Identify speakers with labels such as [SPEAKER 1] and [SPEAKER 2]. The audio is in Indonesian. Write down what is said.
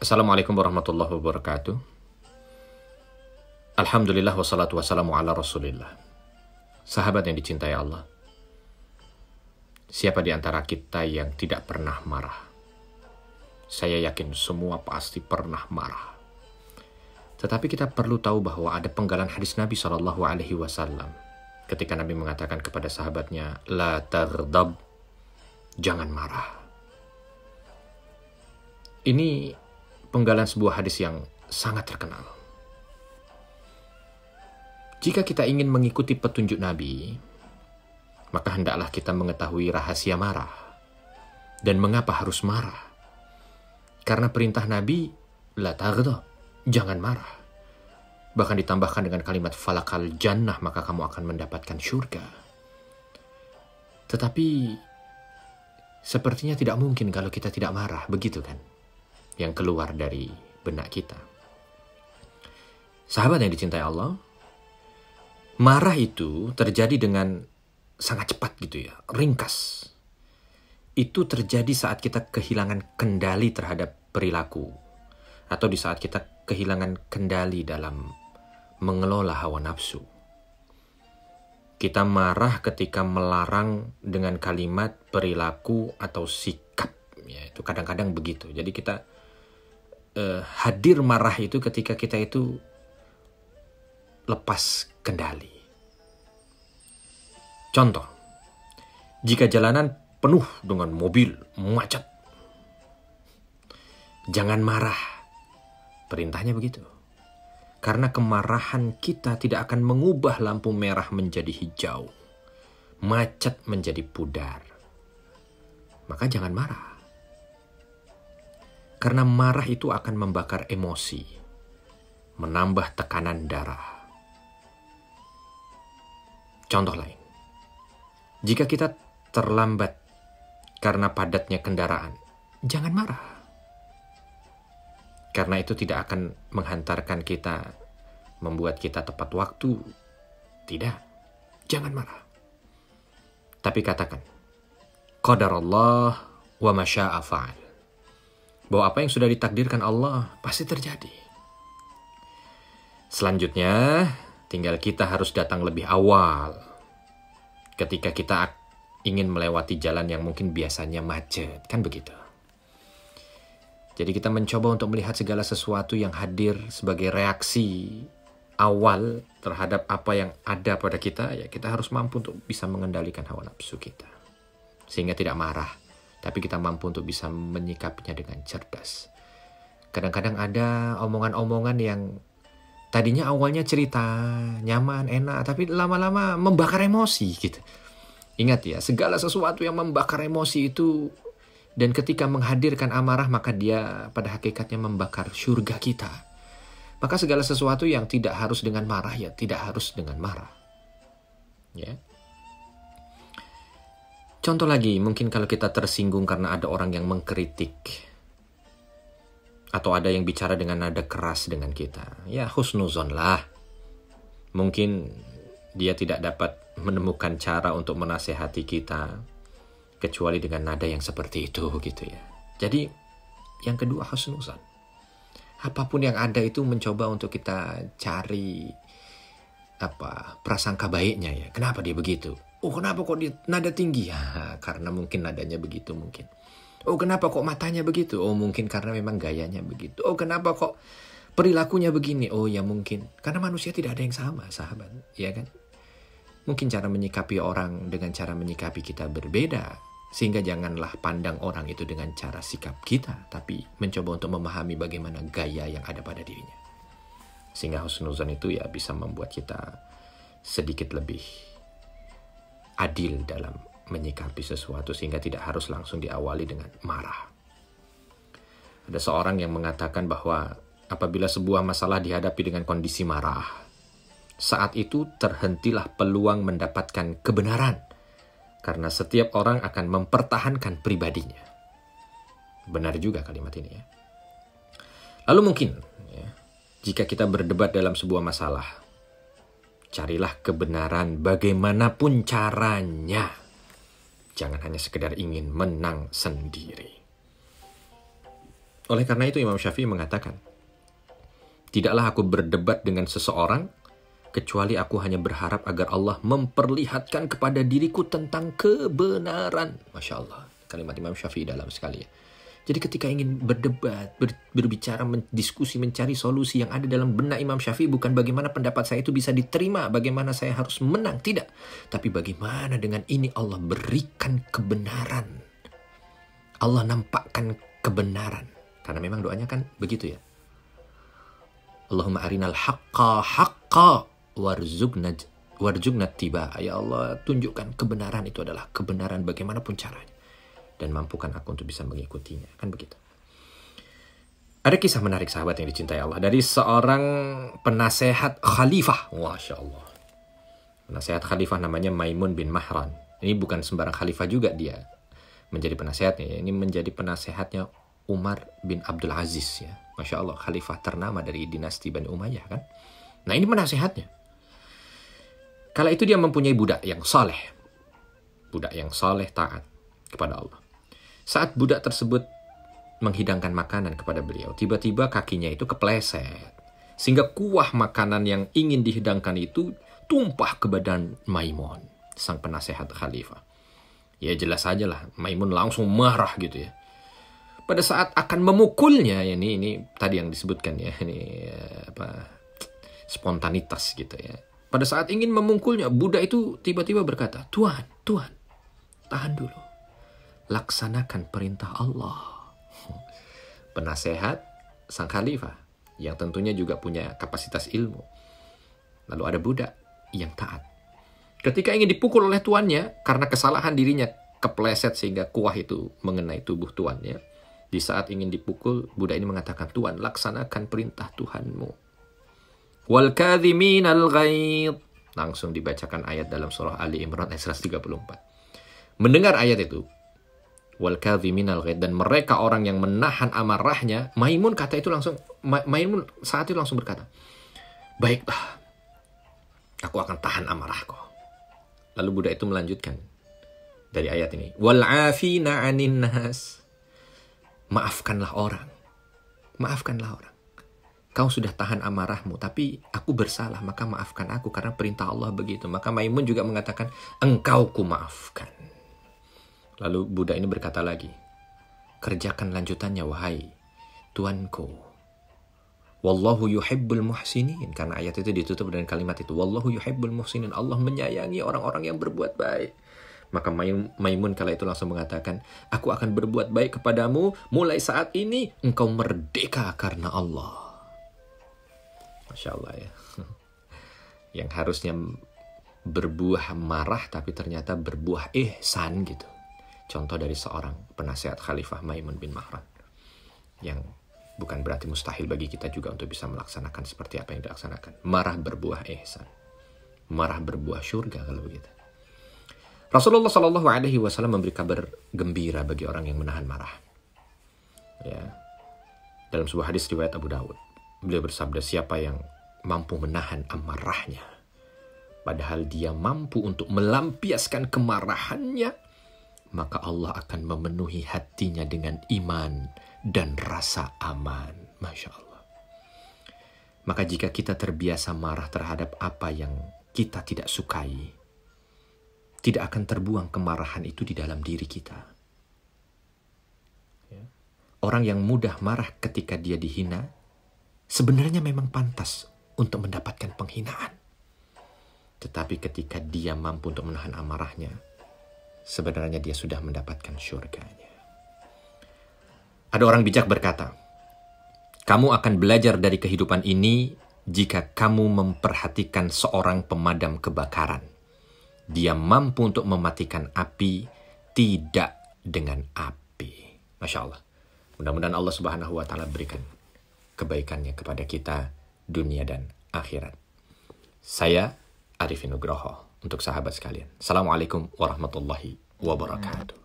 [SPEAKER 1] Assalamualaikum warahmatullahi wabarakatuh. Alhamdulillah wassalatu wassalamu ala rasulillah. Sahabat yang dicintai Allah, siapa di antara kita yang tidak pernah marah? Saya yakin semua pasti pernah marah. Tetapi kita perlu tahu bahwa ada penggalan hadis Nabi SAW ketika Nabi mengatakan kepada sahabatnya, La taghdab, jangan marah. Ini penggalan sebuah hadis yang sangat terkenal. Jika kita ingin mengikuti petunjuk Nabi, maka hendaklah kita mengetahui rahasia marah. Dan mengapa harus marah? Karena perintah Nabi, la taghdab, jangan marah. Bahkan ditambahkan dengan kalimat falakal jannah, maka kamu akan mendapatkan surga. Tetapi sepertinya tidak mungkin kalau kita tidak marah, begitu kan? Yang keluar dari benak kita. Sahabat yang dicintai Allah, marah itu terjadi dengan sangat cepat gitu ya, ringkas. Itu terjadi saat kita kehilangan kendali terhadap perilaku, atau di saat kita kehilangan kendali dalam mengelola hawa nafsu. Kita marah ketika melarang dengan kalimat, perilaku, atau sikap. Ya, itu kadang-kadang begitu. Jadi kita hadir marah itu ketika kita itu lepas kendali. Contoh, jika jalanan penuh dengan mobil macet, jangan marah. Perintahnya begitu. Karena kemarahan kita tidak akan mengubah lampu merah menjadi hijau, macet menjadi pudar. Maka jangan marah. Karena marah itu akan membakar emosi, menambah tekanan darah. Contoh lain, jika kita terlambat karena padatnya kendaraan, jangan marah. Karena itu tidak akan menghantarkan kita, membuat kita tepat waktu. Tidak, jangan marah. Tapi katakan, qadarallah wa ma syaa fa'al. Bahwa apa yang sudah ditakdirkan Allah pasti terjadi. Selanjutnya, tinggal kita harus datang lebih awal. Ketika kita ingin melewati jalan yang mungkin biasanya macet, kan begitu. Jadi kita mencoba untuk melihat segala sesuatu yang hadir sebagai reaksi awal terhadap apa yang ada pada kita, ya kita harus mampu untuk bisa mengendalikan hawa nafsu kita. Sehingga tidak marah, tapi kita mampu untuk bisa menyikapinya dengan cerdas. Kadang-kadang ada omongan-omongan yang tadinya awalnya cerita, nyaman, enak, tapi lama-lama membakar emosi gitu. Ingat ya, segala sesuatu yang membakar emosi itu, dan ketika menghadirkan amarah, maka dia pada hakikatnya membakar surga kita. Maka segala sesuatu yang tidak harus dengan marah, ya tidak harus dengan marah. Ya. Contoh lagi, mungkin kalau kita tersinggung karena ada orang yang mengkritik, atau ada yang bicara dengan nada keras dengan kita, ya husnuzon lah. Mungkin dia tidak dapat menemukan cara untuk menasehati kita, kecuali dengan nada yang seperti itu gitu ya. Jadi yang kedua husnuzon. Apapun yang ada itu mencoba untuk kita cari prasangka baiknya ya. Kenapa dia begitu? Oh kenapa kok dia nada tinggi? Ya, karena mungkin nadanya begitu mungkin. Oh kenapa kok matanya begitu? Oh mungkin karena memang gayanya begitu. Oh kenapa kok perilakunya begini? Oh ya mungkin. Karena manusia tidak ada yang sama, sahabat. Ya kan? Mungkin cara menyikapi orang dengan cara menyikapi kita berbeda. Sehingga janganlah pandang orang itu dengan cara sikap kita. Tapi mencoba untuk memahami bagaimana gaya yang ada pada dirinya. Sehingga husnuzon itu ya bisa membuat kita sedikit lebih adil dalam menyikapi sesuatu sehingga tidak harus langsung diawali dengan marah. Ada seorang yang mengatakan bahwa apabila sebuah masalah dihadapi dengan kondisi marah, saat itu terhentilah peluang mendapatkan kebenaran karena setiap orang akan mempertahankan pribadinya. Benar juga kalimat ini ya. Lalu mungkin ya, jika kita berdebat dalam sebuah masalah, carilah kebenaran bagaimanapun caranya. Jangan hanya sekedar ingin menang sendiri. Oleh karena itu Imam Syafi'i mengatakan, tidaklah aku berdebat dengan seseorang kecuali aku hanya berharap agar Allah memperlihatkan kepada diriku tentang kebenaran. Masya Allah, kalimat Imam Syafi'i dalam sekali ya. Jadi ketika ingin berdebat, berbicara, diskusi, mencari solusi, yang ada dalam benak Imam Syafi'i bukan bagaimana pendapat saya itu bisa diterima, bagaimana saya harus menang, tidak. Tapi bagaimana dengan ini Allah berikan kebenaran. Allah nampakkan kebenaran. Karena memang doanya kan begitu ya. Allahumma arinal haqqa haqqa warzuqna tiba. Ya Allah, tunjukkan kebenaran itu adalah kebenaran bagaimanapun caranya. Dan mampukan aku untuk bisa mengikutinya. Kan begitu. Ada kisah menarik sahabat yang dicintai Allah. Dari seorang penasehat khalifah. Masya Allah. Penasehat khalifah namanya Maimun bin Mahran. Ini bukan sembarang khalifah juga dia menjadi penasehatnya. Ini menjadi penasehatnya Umar bin Abdul Aziz ya. Masya Allah, khalifah ternama dari dinasti Bani Umayyah kan. Nah ini penasehatnya. Kala itu dia mempunyai budak yang saleh. Budak yang saleh taat kepada Allah. Saat budak tersebut menghidangkan makanan kepada beliau, tiba-tiba kakinya itu kepleset. Sehingga kuah makanan yang ingin dihidangkan itu tumpah ke badan Maimun, sang penasehat khalifah. Ya jelas saja lah, Maimun langsung marah gitu ya. Pada saat akan memukulnya, ya ini tadi yang disebutkan ya, ini spontanitas gitu ya. Pada saat ingin memukulnya, budak itu tiba-tiba berkata, Tuan, tahan dulu. Laksanakan perintah Allah. Penasehat sang khalifah, yang tentunya juga punya kapasitas ilmu. Lalu ada budak yang taat. Ketika ingin dipukul oleh tuannya, karena kesalahan dirinya kepleset sehingga kuah itu mengenai tubuh tuannya, di saat ingin dipukul, budak ini mengatakan, Tuan, laksanakan perintah Tuhanmu. Wal kadhiminal ghaidh. Langsung dibacakan ayat dalam surah Ali Imran ayat 134. Mendengar ayat itu, wal kadhiminal ghaidh, dan mereka orang yang menahan amarahnya, Maimun saat itu langsung berkata, baiklah, aku akan tahan amarahku. Lalu budak itu melanjutkan dari ayat ini, wal afina 'anin nas. Maafkanlah orang. Kau sudah tahan amarahmu, tapi aku bersalah, maka maafkan aku karena perintah Allah begitu. Maka Maimun juga mengatakan, engkau ku maafkan. Lalu budak ini berkata lagi, kerjakan lanjutannya wahai Tuanku. Wallahu yuhibbul muhsinin. Karena ayat itu ditutup dengan kalimat itu, Wallahu yuhibbul muhsinin. Allah menyayangi orang-orang yang berbuat baik. Maka Maimun kala itu langsung mengatakan, aku akan berbuat baik kepadamu, mulai saat ini engkau merdeka karena Allah. Masya Allah ya. Yang harusnya berbuah marah, tapi ternyata berbuah ihsan gitu. Contoh dari seorang penasehat khalifah Maimun bin Mahran. Yang bukan berarti mustahil bagi kita juga untuk bisa melaksanakan seperti apa yang dilaksanakan. Marah berbuah ihsan. Marah berbuah syurga kalau begitu. Rasulullah SAW memberi kabar gembira bagi orang yang menahan marah. Ya. Dalam sebuah hadis riwayat Abu Dawud, beliau bersabda, siapa yang mampu menahan amarahnya, padahal dia mampu untuk melampiaskan kemarahannya, maka Allah akan memenuhi hatinya dengan iman dan rasa aman. Masya Allah. Maka jika kita terbiasa marah terhadap apa yang kita tidak sukai, tidak akan terbuang kemarahan itu di dalam diri kita. Orang yang mudah marah ketika dia dihina, sebenarnya memang pantas untuk mendapatkan penghinaan. Tetapi ketika dia mampu untuk menahan amarahnya, sebenarnya dia sudah mendapatkan syurganya. Ada orang bijak berkata, kamu akan belajar dari kehidupan ini jika kamu memperhatikan seorang pemadam kebakaran. Dia mampu untuk mematikan api, tidak dengan api. Masya Allah. Mudah-mudahan Allah Subhanahu wa Ta'ala berikan kebaikannya kepada kita dunia dan akhirat. Saya Arifin Nugroho untuk sahabat sekalian. Assalamualaikum warahmatullahi wabarakatuh.